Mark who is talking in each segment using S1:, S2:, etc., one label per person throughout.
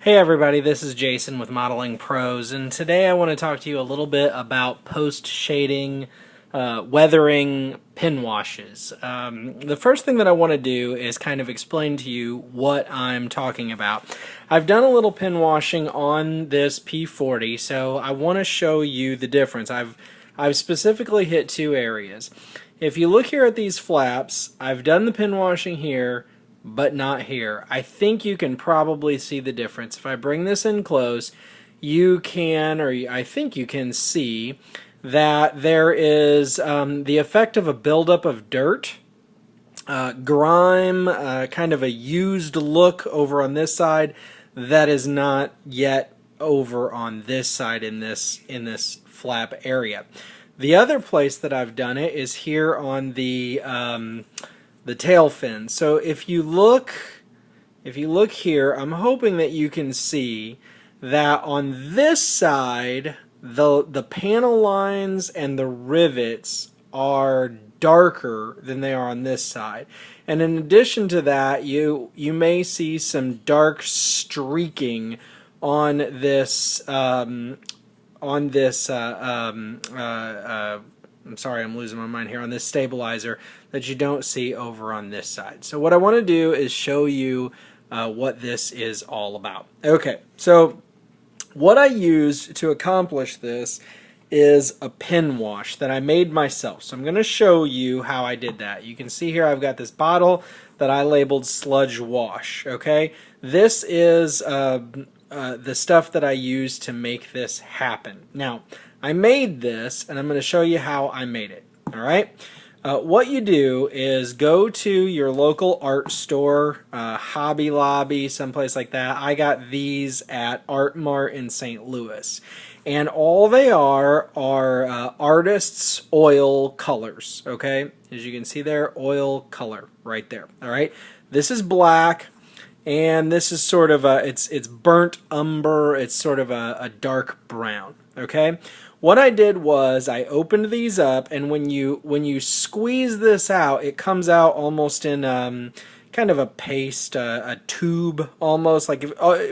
S1: Hey everybody, this is Jason with Modeling Pros, and today I want to talk to you a little bit about post-shading, weathering pin washes. The first thing that I want to do is kind of explain to you what I'm talking about. I've done a little pin washing on this P-40, so I want to show you the difference. I've specifically hit two areas. If you look here at these flaps, I've done the pin washing here, but not here. I think you can probably see the difference. If I bring this in close, you can, or I think you can see that there is the effect of a buildup of dirt, grime, kind of a used look over on this side that is not yet over on this side in this flap area. The other place that I've done it is here on the tail fin. So if you look here, I'm hoping that you can see that on this side the panel lines and the rivets are darker than they are on this side. And in addition to that, you may see some dark streaking on this I'm sorry, I'm losing my mind here, on this stabilizer that you don't see over on this side. So what I want to do is show you what this is all about. Okay, so what I used to accomplish this is a pin wash that I made myself. So I'm going to show you how I did that. You can see here I've got this bottle that I labeled sludge wash. Okay, this is the stuff that I used to make this happen. Now, I made this, and I'm going to show you how I made it. All right. What you do is go to your local art store, Hobby Lobby, someplace like that. I got these at Art Mart in St. Louis, and all they are artists' oil colors. Okay, as you can see there, oil color right there. All right. This is black. And this is sort of it's burnt umber. It's sort of a dark brown. Okay. What I did was I opened these up, and when you squeeze this out, it comes out almost in kind of a paste, a tube almost, like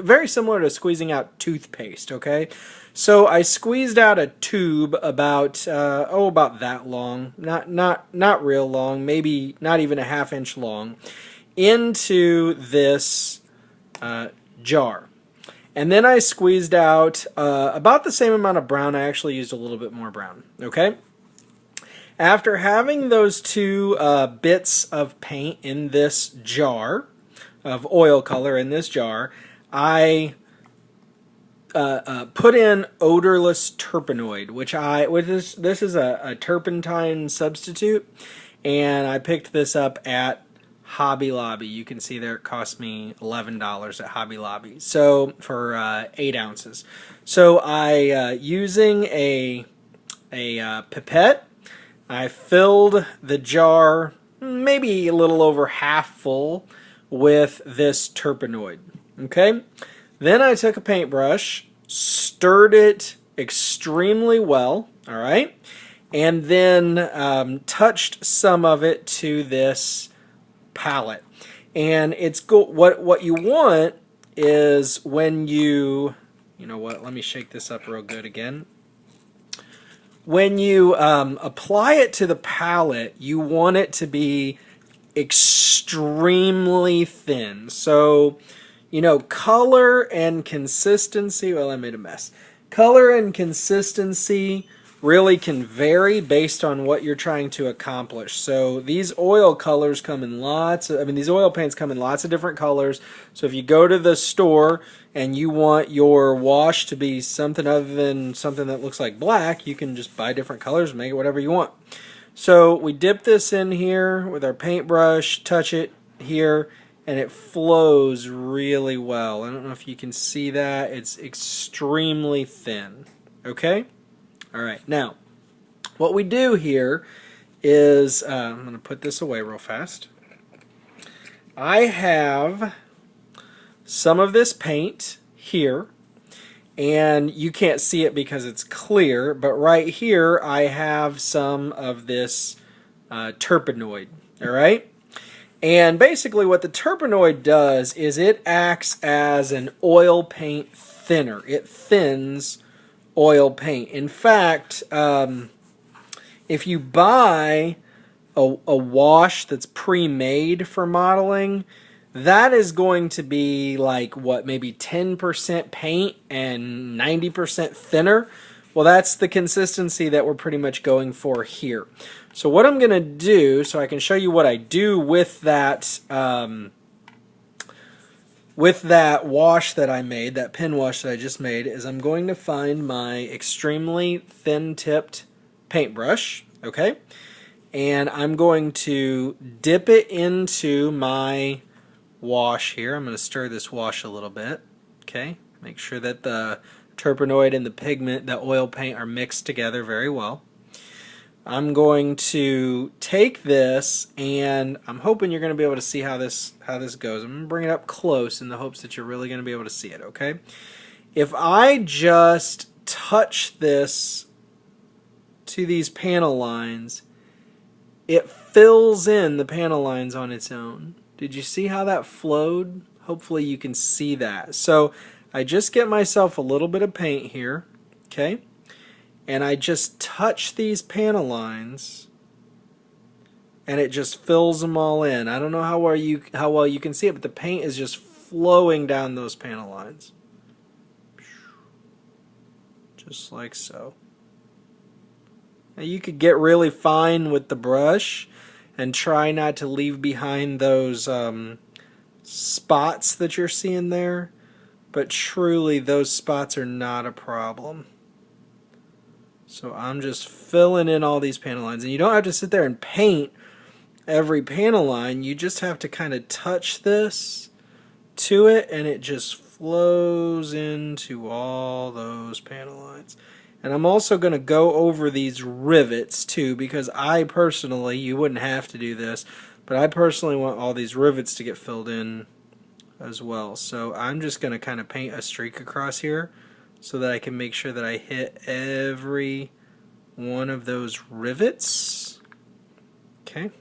S1: very similar to squeezing out toothpaste. Okay. So I squeezed out a tube about about that long, not real long, maybe not even a ½ inch long, into this jar. And then I squeezed out about the same amount of brown. I actually used a little bit more brown. Okay. After having those two bits of paint in this jar, of oil color in this jar, I put in odorless Turpenoid, which this is a turpentine substitute, and I picked this up at Hobby Lobby. You can see there it cost me $11 at Hobby Lobby. So for 8 ounces. So I using a pipette, I filled the jar maybe a little over half full with this Turpenoid. Okay. Then I took a paintbrush, stirred it extremely well. All right, and then touched some of it to this palette. And it's what you want is when you know what, let me shake this up real good again. When you apply it to the palette, you want it to be extremely thin. So, you know, color and consistency, well, I made a mess. Color and consistency really can vary based on what you're trying to accomplish. So these oil colors come in these oil paints come in lots of different colors. So if you go to the store and you want your wash to be something other than something that looks like black, you can just buy different colors and make it whatever you want. So we dip this in here with our paintbrush, touch it here, and it flows really well. I don't know if you can see that. It's extremely thin. Okay? All right, now, what we do here is, I'm going to put this away real fast. I have some of this paint here, and you can't see it because it's clear, but right here I have some of this Turpenoid, all right? And basically what the Turpenoid does is it acts as an oil paint thinner. It thins oil paint. In fact, if you buy a wash that's pre-made for modeling, that is going to be like, what, maybe 10% paint and 90% thinner. Well, that's the consistency that we're pretty much going for here. So what I'm going to do, so I can show you what I do with that wash that I made, that pin wash that I just made, is I'm going to find my extremely thin-tipped paintbrush, okay? And I'm going to dip it into my wash here. I'm going to stir this wash a little bit, okay? Make sure that the Turpenoid and the pigment, the oil paint, are mixed together very well. I'm going to take this, and I'm hoping you're going to be able to see how this goes. I'm going to bring it up close in the hopes that you're really going to be able to see it, okay? If I just touch this to these panel lines, it fills in the panel lines on its own. Did you see how that flowed? Hopefully you can see that. So I just get myself a little bit of paint here, okay? And I just touch these panel lines, and it just fills them all in. I don't know how well you can see it, but the paint is just flowing down those panel lines. Just like so. Now you could get really fine with the brush and try not to leave behind those spots that you're seeing there, but truly those spots are not a problem. So I'm just filling in all these panel lines, and you don't have to sit there and paint every panel line. You just have to kind of touch this to it, and it just flows into all those panel lines. And I'm also going to go over these rivets too, because I personally, you wouldn't have to do this, but I personally want all these rivets to get filled in as well. So I'm just going to kind of paint a streak across here so that I can make sure that I hit every one of those rivets. Okay.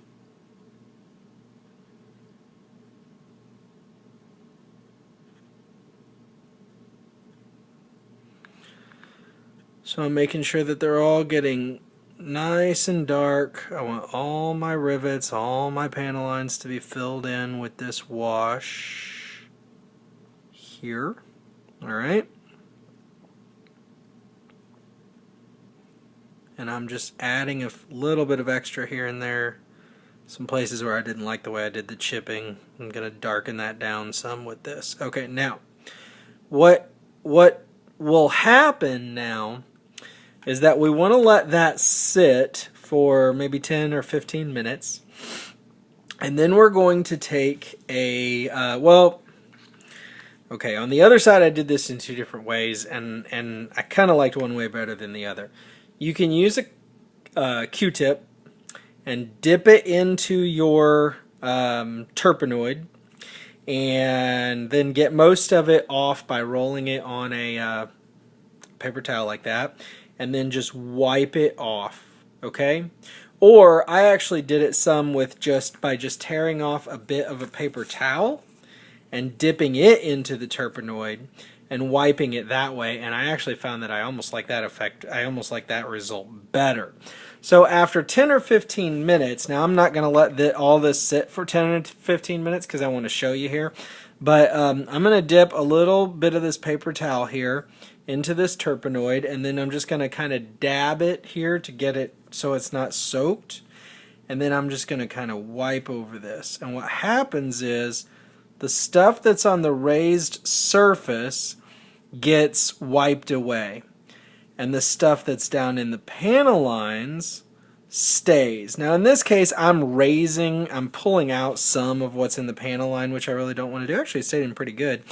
S1: So I'm making sure that they're all getting nice and dark. I want all my rivets, all my panel lines to be filled in with this wash here. Alright. And I'm just adding a little bit of extra here and there. Some places where I didn't like the way I did the chipping. I'm going to darken that down some with this. Okay, now, what will happen now is that we want to let that sit for maybe 10 or 15 minutes. And then we're going to take a, okay, on the other side I did this in two different ways, and I kind of liked one way better than the other. You can use a Q-tip and dip it into your Turpenoid, and then get most of it off by rolling it on a paper towel like that, and then just wipe it off, okay? Or I actually did it some with by just tearing off a bit of a paper towel and dipping it into the Turpenoid and wiping it that way, and I actually found that I almost like that effect. I almost like that result better. So after 10 or 15 minutes, now I'm not going to let all this sit for 10 or 15 minutes because I want to show you here, but I'm going to dip a little bit of this paper towel here into this Turpenoid, and then I'm just going to kind of dab it here to get it so it's not soaked, and then I'm just going to kind of wipe over this. And what happens is the stuff that's on the raised surface gets wiped away, and the stuff that's down in the panel lines stays. Now in this case I'm pulling out some of what's in the panel line, which I really don't want to do. Actually it stayed in pretty good.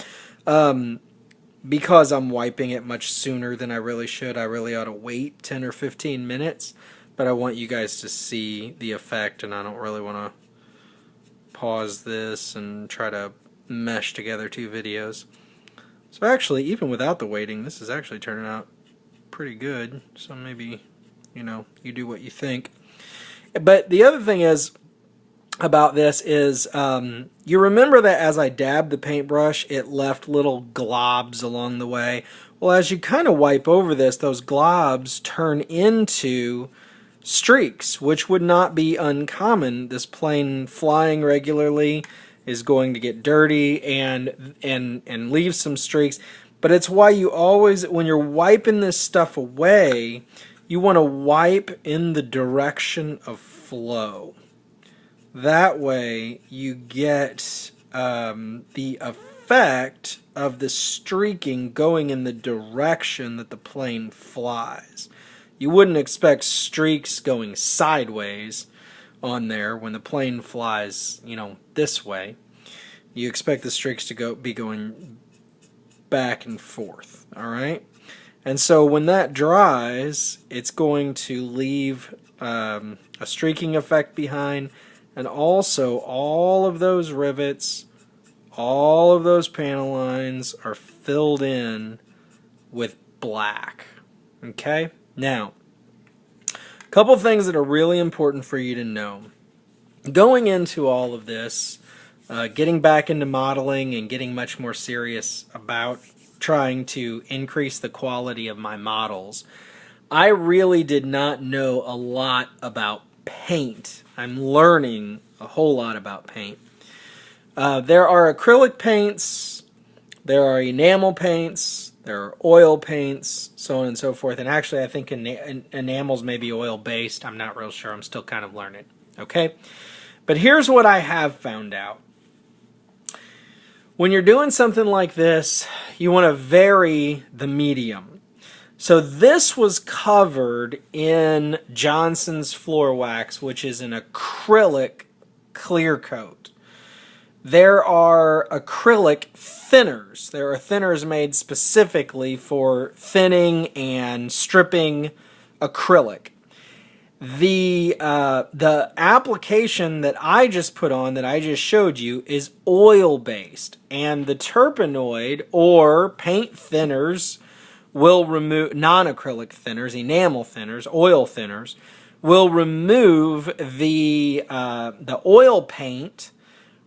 S1: Because I'm wiping it much sooner than I really should. I really ought to wait 10 or 15 minutes, but I want you guys to see the effect, and I don't really want to pause this and try to mesh together two videos. So actually, even without the waiting, this is actually turning out pretty good. So maybe, you do what you think. But the other thing is, about this is you remember that as I dabbed the paintbrush, it left little globs along the way. Well, as you kind of wipe over this, those globs turn into streaks, which would not be uncommon. This plane flying regularly is going to get dirty and leave some streaks. But it's why you always, when you're wiping this stuff away, you want to wipe in the direction of flow. That way you get the effect of the streaking going in the direction that the plane flies. You wouldn't expect streaks going sideways on there when the plane flies, you know, this way. You expect the streaks to be going back and forth, all right? And so when that dries, it's going to leave a streaking effect behind, and also all of those rivets, all of those panel lines are filled in with black, okay? Now, a couple things that are really important for you to know. Going into all of this, getting back into modeling and getting much more serious about trying to increase the quality of my models, I really did not know a lot about paint. I'm learning a whole lot about paint. There are acrylic paints, there are enamel paints, there are oil paints, so on and so forth. And actually, I think enamels may be oil-based. I'm not real sure. I'm still kind of learning. Okay? But here's what I have found out. When you're doing something like this, you want to vary the medium. So this was covered in Johnson's Floor Wax, which is an acrylic clear coat. There are acrylic thinners. There are thinners made specifically for thinning and stripping acrylic. The application that I just put on, that I just showed you, is oil-based. And the Turpenoid, or paint thinners, will remove, non-acrylic thinners, enamel thinners, oil thinners, will remove the oil paint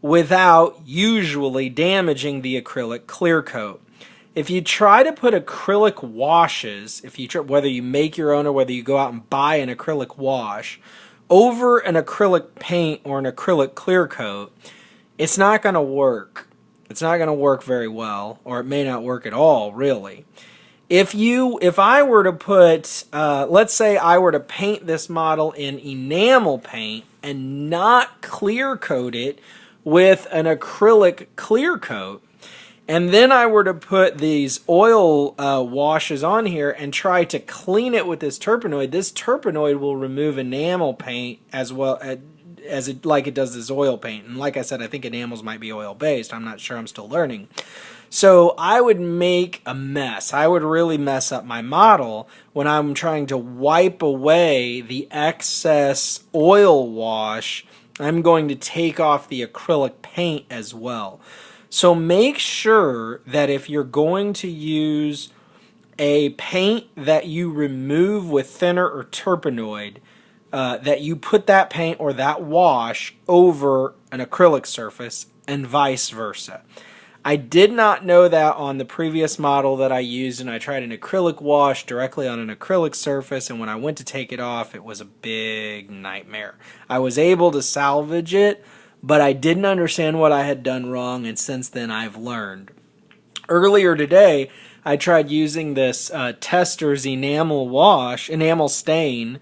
S1: without usually damaging the acrylic clear coat. If you try to put acrylic washes, whether you make your own or whether you go out and buy an acrylic wash, over an acrylic paint or an acrylic clear coat, it's not going to work. It's not going to work very well, or it may not work at all, really. If I were to put, let's say I were to paint this model in enamel paint and not clear coat it with an acrylic clear coat, and then I were to put these oil washes on here and try to clean it with this Turpenoid will remove enamel paint as well like it does this oil paint. And like I said, I think enamels might be oil-based. I'm not sure. I'm still learning. So I would make a mess. I would really mess up my model when I'm trying to wipe away the excess oil wash. I'm going to take off the acrylic paint as well. So make sure that if you're going to use a paint that you remove with thinner or Turpenoid, that you put that paint or that wash over an acrylic surface and vice versa. I did not know that on the previous model that I used, and I tried an acrylic wash directly on an acrylic surface, and when I went to take it off, it was a big nightmare. I was able to salvage it, but I didn't understand what I had done wrong, and since then I've learned. Earlier today, I tried using this Tester's enamel stain,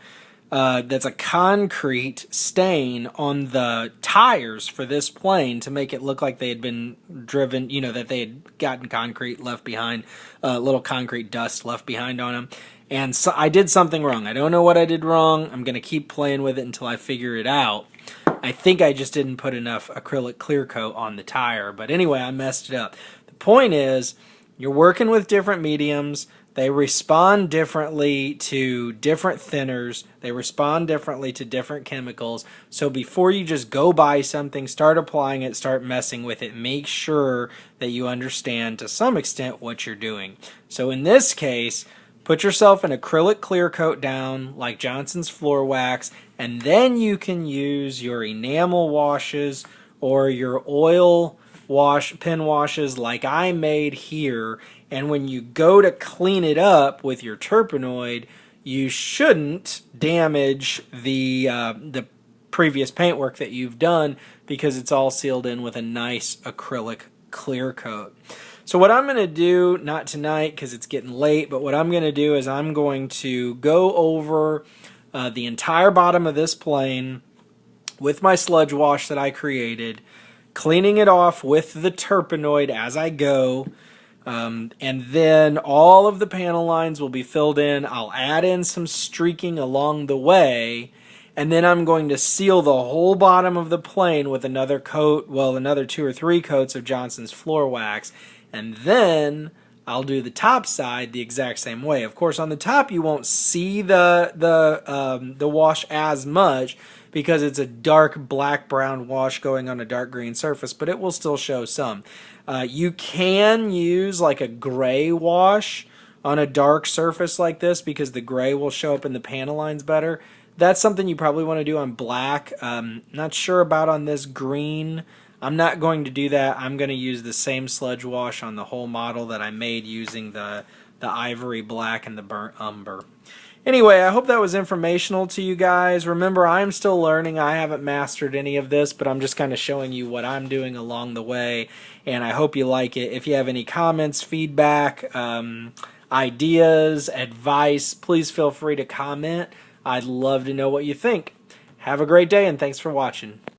S1: that's a concrete stain on the tires for this plane to make it look like they had been driven, you know, that they had gotten concrete left behind, little concrete dust left behind on them. And so I did something wrong. I don't know what I did wrong. I'm going to keep playing with it until I figure it out. I think I just didn't put enough acrylic clear coat on the tire. But anyway, I messed it up. The point is, you're working with different mediums. They respond differently to different thinners. They respond differently to different chemicals. So before you just go buy something, start applying it, start messing with it, make sure that you understand to some extent what you're doing. So in this case, Put yourself an acrylic clear coat down like Johnson's Floor Wax, and then you can use your enamel washes or your oil pen washes like I made here. And when you go to clean it up with your Turpenoid, you shouldn't damage the previous paintwork that you've done because it's all sealed in with a nice acrylic clear coat. So what I'm going to do, not tonight because it's getting late, but what I'm going to do is I'm going to go over the entire bottom of this plane with my sludge wash that I created, cleaning it off with the Turpenoid as I go, and then all of the panel lines will be filled in. I'll add in some streaking along the way, and then I'm going to seal the whole bottom of the plane with another coat, well, another 2 or 3 coats of Johnson's Floor Wax. And then I'll do the top side the exact same way. Of course, on the top you won't see the wash as much because it's a dark black-brown wash going on a dark green surface, but it will still show some. You can use like a gray wash on a dark surface like this because the gray will show up in the panel lines better. That's something you probably want to do on black. Not sure about on this green. I'm not going to do that. I'm going to use the same sludge wash on the whole model that I made using the ivory black and the burnt umber. Anyway, I hope that was informational to you guys. Remember, I'm still learning. I haven't mastered any of this, but I'm just kind of showing you what I'm doing along the way, and I hope you like it. If you have any comments, feedback, ideas, advice, please feel free to comment. I'd love to know what you think. Have a great day, and thanks for watching.